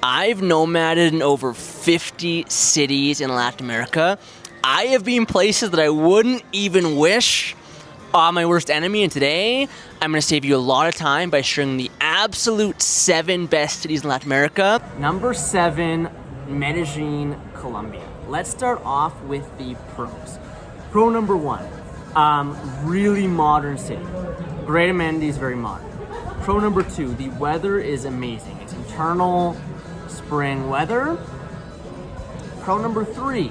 I've nomaded in over 50 cities in Latin America. I have been places that I wouldn't even wish on my worst enemy, and today I'm going to save you a lot of time by sharing the absolute 7 best cities in Latin America. Number 7, Medellin, Colombia. Let's start off with the pros. Pro number 1, really modern city. Great amenities, very modern. Pro number 2, the weather is amazing. It's eternal spring weather. Pro number 3,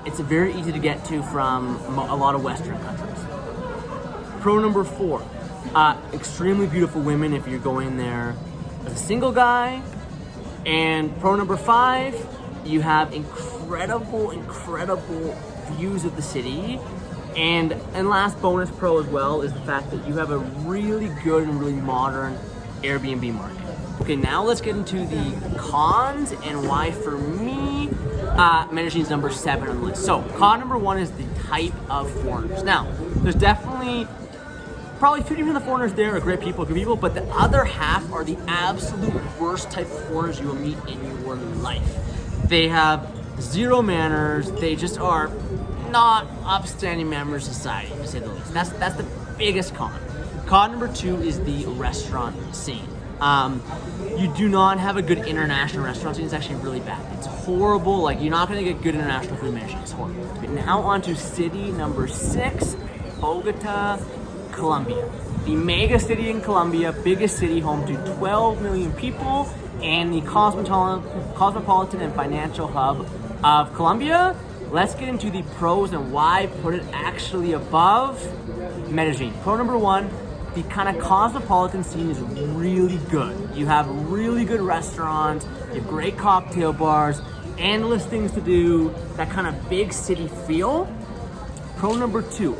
it's very easy to get to from a lot of Western countries. Pro number 4, extremely beautiful women if you're going there as a single guy. And pro number 5, you have incredible views of the city. And last bonus pro as well is the fact that you have a really good and really modern Airbnb market. Okay, now let's get into the cons and why for me, Medellin is number 7 on the list. So con number 1 is the type of foreigners. Now, there's definitely probably 50% of the foreigners there are great people, good people, but the other half are the absolute worst type of foreigners you will meet in your life. They have zero manners. They just are not upstanding members of society, to say the least. That's the biggest con. Con number 2 is the restaurant scene. You do not have a good international restaurant scene. It's actually really bad. It's horrible. Like, you're not going to get good international food management. It's horrible. But now on to city number 6, Bogota, Colombia. The mega city in Colombia, biggest city, home to 12 million people, and the cosmopolitan and financial hub of Colombia. Let's get into the pros and why put it actually above Medellin. Pro number 1, the kind of cosmopolitan scene is really good. You have really good restaurants, you have great cocktail bars, endless things to do, that kind of big city feel. Pro number 2,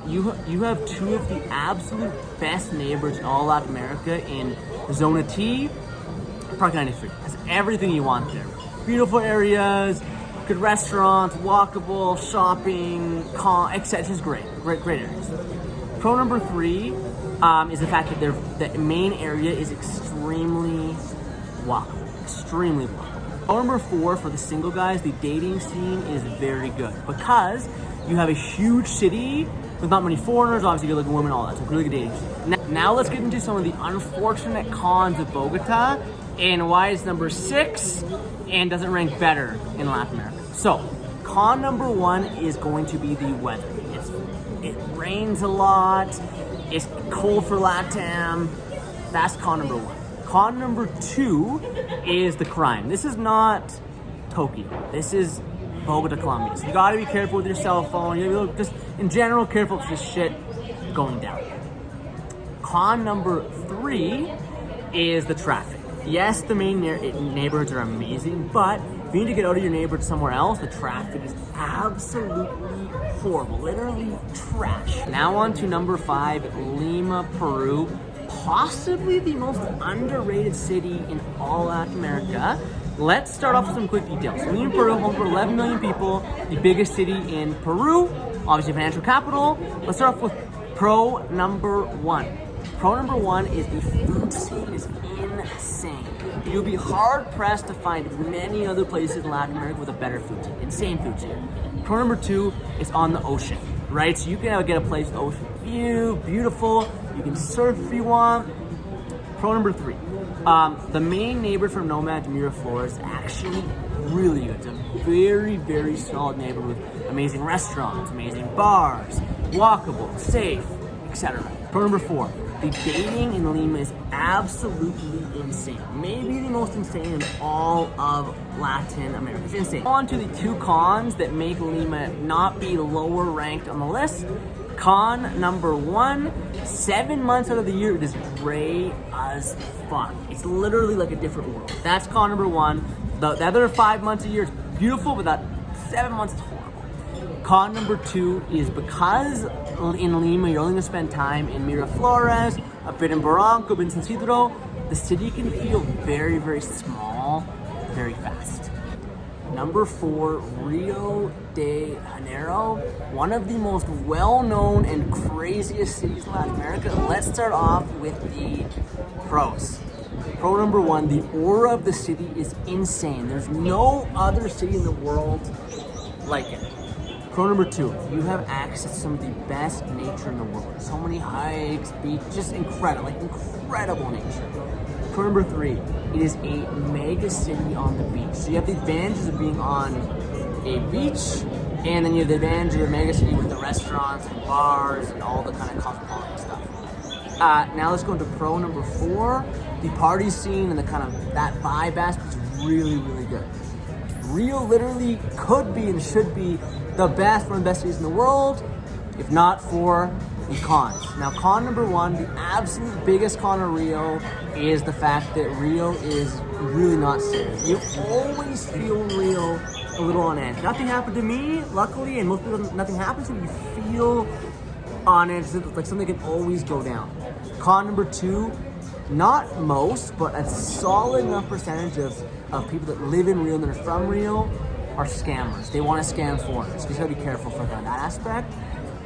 you have 2 of the absolute best neighborhoods in all Latin America in Zona T, Park 93. Has everything you want there. Beautiful areas, good restaurants, walkable, shopping, etc. It's just great areas. Pro number 3 is the fact that the main area is extremely walkable. Pro number 4 for the single guys, the dating scene is very good because you have a huge city with not many foreigners, obviously good looking women, all that. So really good dating scene. Now let's get into some of the unfortunate cons of Bogota and why it's number 6 and doesn't rank better in Latin America. So, con number 1 is going to be the weather. It rains a lot, it's cold for latam. That's con number 1. Con number 2 is the crime. This is not Tokyo. This is Bogota, Colombia. So you gotta be careful with your cell phone. You gotta be just, in general, careful with this shit going down. Con number 3 is the traffic. Yes, the main neighborhoods are amazing, but if you need to get out of your neighborhood somewhere else, the traffic is absolutely horrible, literally trash. Now on to number 5, Lima, Peru. Possibly the most underrated city in all Latin America. Let's start off with some quick details. Lima, Peru, home to 11 million people, the biggest city in Peru, obviously financial capital. Let's start off with pro number 1. Pro number 1 is the food scene is insane. You'll be hard pressed to find many other places in Latin America with a better food scene. Insane food scene. Pro number 2 is on the ocean, right? So you can get a place with ocean view, beautiful. You can surf if you want. Pro number 3, the main neighborhood from Nomads, Miraflores, is actually really good. It's a very solid neighborhood with amazing restaurants, amazing bars, walkable, safe, etc. Pro number 4, the dating in Lima is absolutely insane. Maybe the most insane in all of Latin America. It's insane. On to the 2 cons that make Lima not be lower ranked on the list. Con number 1, 7 months out of the year, it is gray as fuck. It's literally like a different world. That's con number 1. The other 5 months a year is beautiful, but that 7 months is horrible. Con number 2 is because in Lima, you're only gonna spend time in Miraflores, a bit in Barranco, a bit in San Isidro. The city can feel very small, very fast. Number 4, Rio de Janeiro, one of the most well-known and craziest cities in Latin America. Let's start off with the pros. Pro number one, the aura of the city is insane. There's no other city in the world like it. Pro number two, you have access to some of the best nature in the world. So many hikes, beaches, just incredible nature. Pro number three, it is a mega city on the beach. So you have the advantages of being on a beach, and then you have the advantage of a mega city with the restaurants and bars and all the kind of cosmopolitan stuff. Now let's go into pro number four. The party scene and the kind of that vibe aspect is really, really good. Rio literally could be and should be the best, one of the best cities in the world, if not for the cons. Now, con number one, the absolute biggest con of Rio is the fact that Rio is really not safe. You always feel Rio a little on edge. Nothing happened to me, luckily, and most people, nothing happens to you. You feel on edge, like something can always go down. Con number two, not most, but a solid enough percentage of people that live in Rio and that are from Rio are scammers. They want to scam foreigners. You just gotta be careful for that aspect.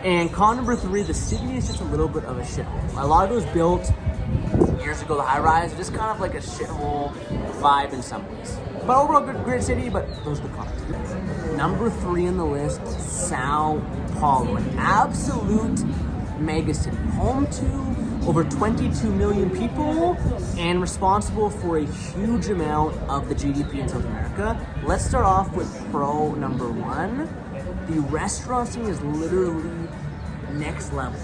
And con number three, the city is just a little bit of a shithole. A lot of it was built years ago, the high rise, just kind of like a shithole vibe in some ways. But overall, great city, but those are the cons. Number three on the list, Sao Paulo, an absolute mega city, home to over 22 million people and responsible for a huge amount of the GDP in South America. Let's start off with pro number one. The restaurant scene is literally next level.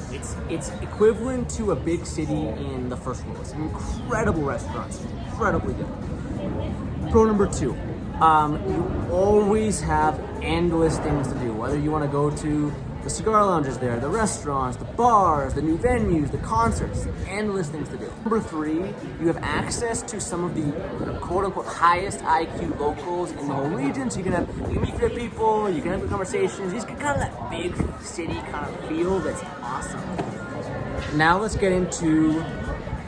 It's equivalent to a big city in the first world. It's an incredible restaurant scene, incredibly good. Pro number two, you always have endless things to do. Whether you want to go to the cigar lounges there, the restaurants, the bars, the new venues, the concerts, endless things to do. Number three, you have access to some of the quote-unquote highest IQ locals in the whole region, so you can meet great people, you can have good conversations, you just get kind of that big city kind of feel that's awesome. Now let's get into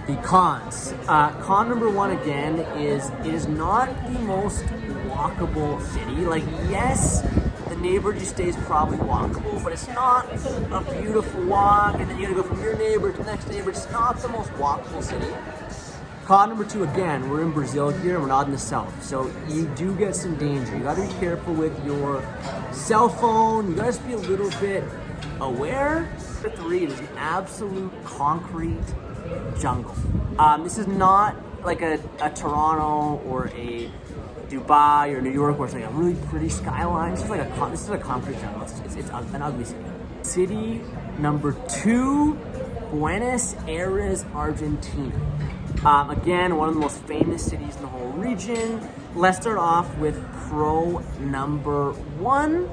the cons. Con number one, again, is it is not the most walkable city. Like, yes, the neighborhood you stay is probably walkable, but it's not a beautiful walk, and then you gotta go from your neighbor to the next neighbor. It's not the most walkable city. Con number two, again, we're in Brazil here, and we're not in the south, so you do get some danger. You gotta be careful with your cell phone. You gotta just be a little bit aware. Number three, it is an absolute concrete jungle. This is not like a Toronto or a Dubai or New York where it's like a really pretty skyline. This is a concrete jungle. It's an ugly city. City number two, Buenos Aires, Argentina. Again, one of the most famous cities in the whole region. Let's start off with pro number one.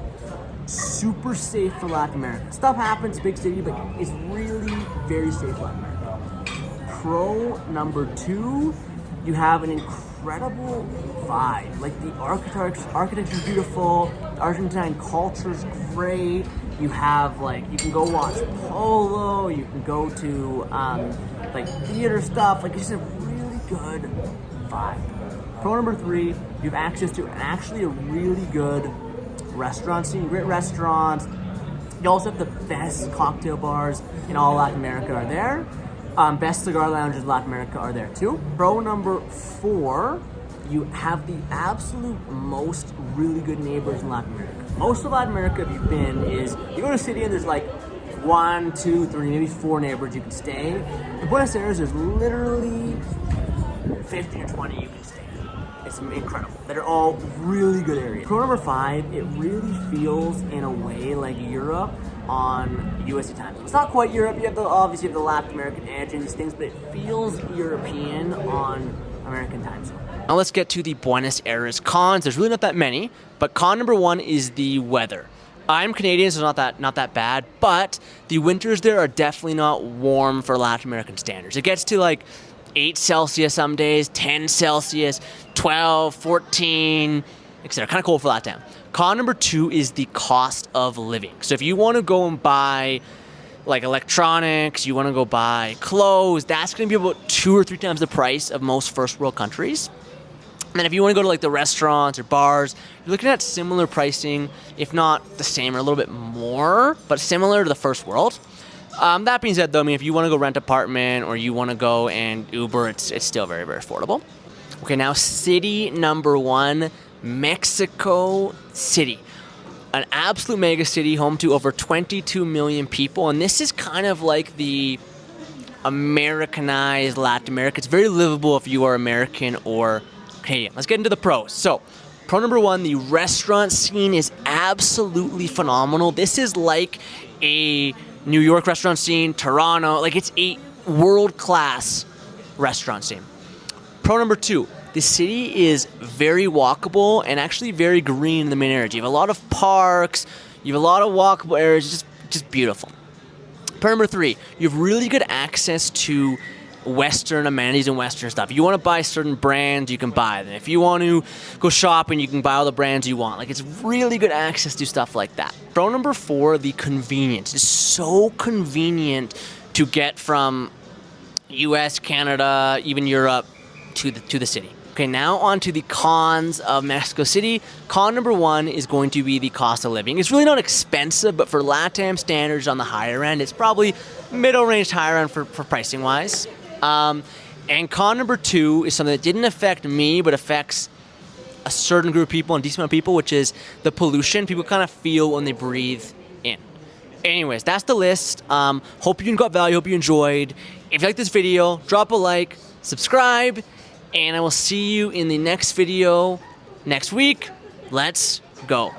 Super safe for Latin America. Stuff happens, big city, but it's really very safe for Latin America. Pro number two, you have an incredible vibe. Like, the architecture is beautiful, the Argentine culture is great. You have, like, you can go watch polo, you can go to like theater stuff. Like, it's just a really good vibe. Pro number three, you have access to actually a really good restaurant scene, great restaurants. You also have the best cocktail bars in all Latin America are there. Best cigar lounges in Latin America are there too. Pro number four, you have the absolute most really good neighbors in Latin America. Most of Latin America, if you've been, is you go to a city and there's like 1, 2, 3, maybe 4 neighbors you can stay. In Buenos Aires, there's literally 15 or 20 you can stay. It's incredible. They're all really good areas. Pro number five, it really feels in a way like Europe on USA time. It's not quite Europe. You have obviously the Latin American edge and these things, but it feels European on American time zone. Now let's get to the Buenos Aires cons. There's really not that many, but con number one is the weather. I'm Canadian, so not that bad, but the winters there are definitely not warm for Latin American standards. It gets to like 8 Celsius some days, 10 Celsius, 12, 14, etc. Kind of cold for LATAM. Con number two is the cost of living. So if you want to go and buy like electronics, you want to go buy clothes, that's going to be about 2 or 3 times the price of most first world countries. And then if you want to go to like the restaurants or bars, you're looking at similar pricing, if not the same or a little bit more, but similar to the first world. That being said, though, I mean, if you want to go rent an apartment or you want to go and Uber, it's still very, very affordable. Okay, now city number 1, Mexico City. An absolute mega city, home to over 22 million people. And this is kind of like the Americanized Latin America. It's very livable if you are American or Canadian. Let's get into the pros. So, pro number 1, the restaurant scene is absolutely phenomenal. This is like a New York restaurant scene, Toronto, like it's a world-class restaurant scene. Pro number 2, the city is very walkable and actually very green in the main areas. You have a lot of parks, you have a lot of walkable areas, just beautiful. Pro number 3, you have really good access to Western amenities and Western stuff. If you want to buy certain brands, you can buy them. If you want to go shopping, you can buy all the brands you want. Like, it's really good access to stuff like that. Pro number 4, the convenience. It's so convenient to get from US, Canada, even Europe to the city. Okay, now on to the cons of Mexico City. Con number 1 is going to be the cost of living. It's really not expensive, but for LATAM standards on the higher end, it's probably middle range to higher end for pricing wise. And con number 2 is something that didn't affect me, but affects a certain group of people and a decent amount of people, which is the pollution people kind of feel when they breathe in. Anyways, that's the list. Hope you got value, hope you enjoyed. If you like this video, drop a like, subscribe, and I will see you in the next video next week. Let's go.